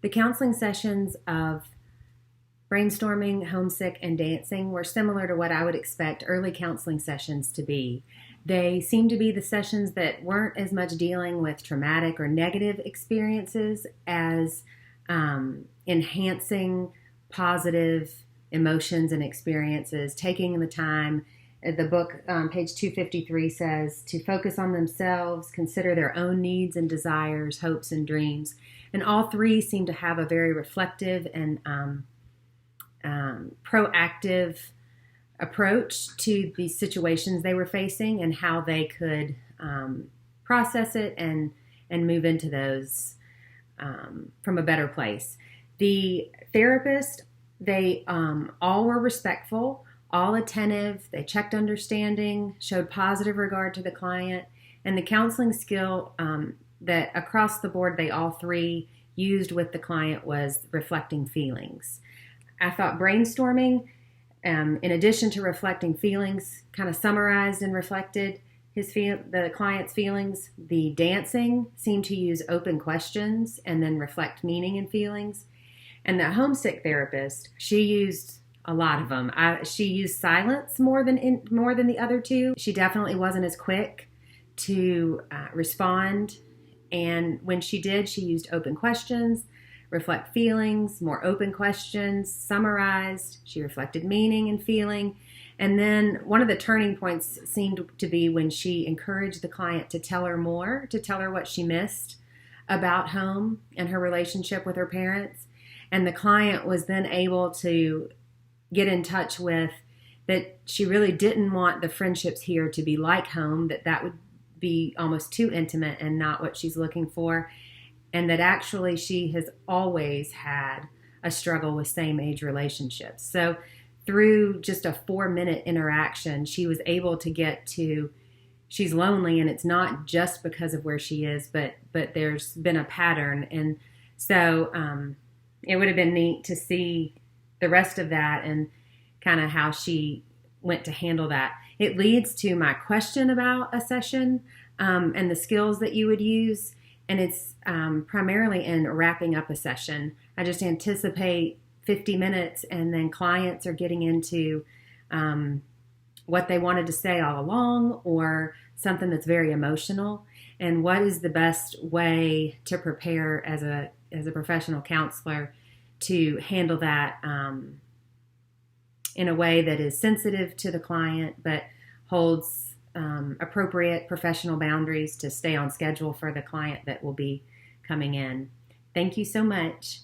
The counseling sessions of brainstorming, homesick, and dancing were similar to what I would expect early counseling sessions to be. They seemed to be the sessions that weren't as much dealing with traumatic or negative experiences as enhancing positive emotions and experiences, taking the time. The book, page 253, says to focus on themselves, consider their own needs and desires, hopes and dreams. And all three seem to have a very reflective and proactive approach to the situations they were facing and how they could process it and move into those from a better place. The therapist, they all were respectful, all attentive, they checked understanding, showed positive regard to the client, and the counseling skill that across the board they all three used with the client was reflecting feelings. I thought brainstorming, in addition to reflecting feelings, kind of summarized and reflected the client's feelings. The dancing seemed to use open questions and then reflect meaning and feelings. And the homesick therapist, she used a lot of them. She used silence more than the other two. She definitely wasn't as quick to respond. And when she did, she used open questions, reflect feelings, more open questions, summarized. She reflected meaning and feeling. And then one of the turning points seemed to be when she encouraged the client to tell her more, to tell her what she missed about home and her relationship with her parents. And the client was then able to get in touch with that she really didn't want the friendships here to be like home, that would be almost too intimate and not what she's looking for. And that actually she has always had a struggle with same-age relationships. So through just a 4-minute interaction, she was able to get to, she's lonely, and it's not just because of where she is, but there's been a pattern. And so it would have been neat to see the rest of that and kind of how she went to handle that. It leads to my question about a session and the skills that you would use. And it's primarily in wrapping up a session. I just anticipate 50 minutes, and then clients are getting into what they wanted to say all along, or something that's very emotional, and what is the best way to prepare as a professional counselor to handle that in a way that is sensitive to the client, but holds appropriate professional boundaries to stay on schedule for the client that will be coming in. Thank you so much.